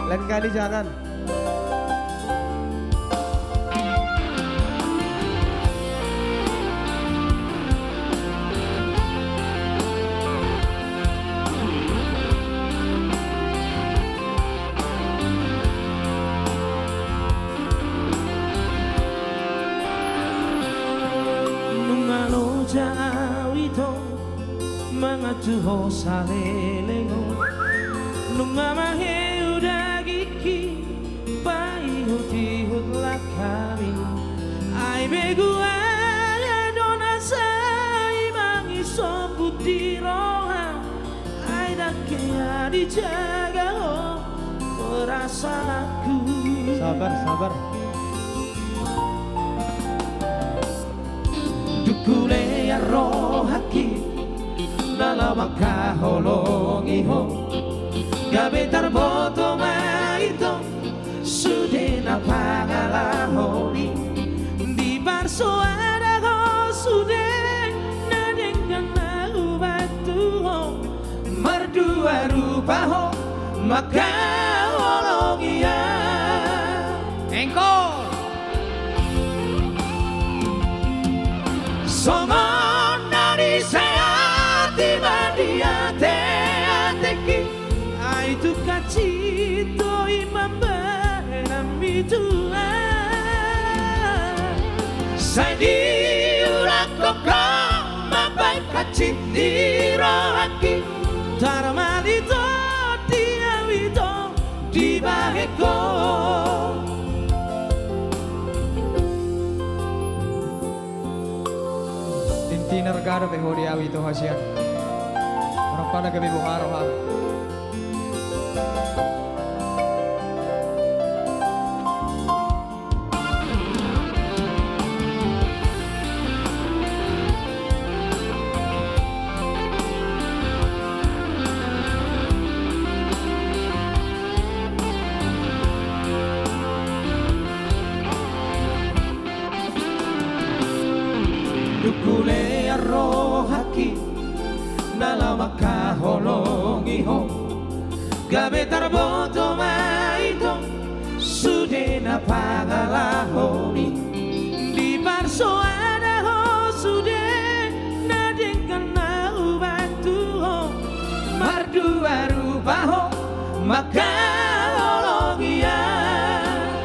Lain kali jangan. Nungalo jawito mga tuho sa lelengo nungamahe udagiki paihut-ihut lah kami ay beguaya dona say mangiso putiroha ay dakea dijaga ho perasaanku. Sabar, sabar. Dukule ya rohaki dalam kaholongi ho gabetar boto maito sudena pagalahoni di barso ada ho sude nadengan nahu batu ho merdua rupa ho maka holongi ya engkau somon dari saya tiba di hati ai tu kacito imamba namitua sai di urak koko mabai kacitiro haki taramalito diawito di baheko. Tinargado pe hori awi to hasian. Orang pada gabi bungaro ha. Dukule rohaki dalam kaholongi ho gabetar boto maito sudena pagalahoni di barso ada ho sude nadengkan nau batu ho mardua rupa ho maka holongi ya.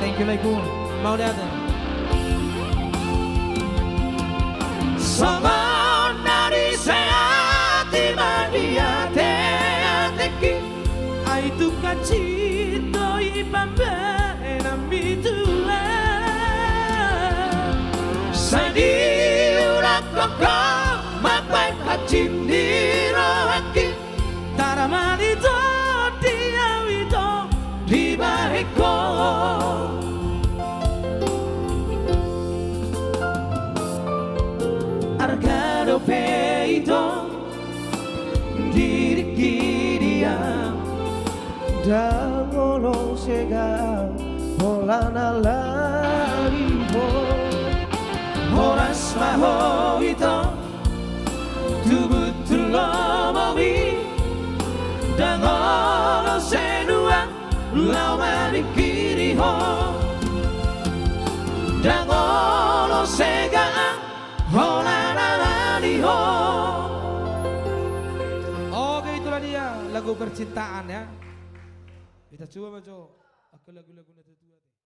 Thank you Laikun. Mau datang. Somon dari saya tiba di hati ai tu kacito ibamba namitua sadi urak koko mapai kacindiro haki taramalito diawito di baheko. Argado peito diri dia Dangolo sega polana laribo horas maho ito tubutulo mawi dangolo senua lau manikiri ho dangolo sega Oke, itulah dia lagu percintaan ya. Kita coba baca lagu-lagu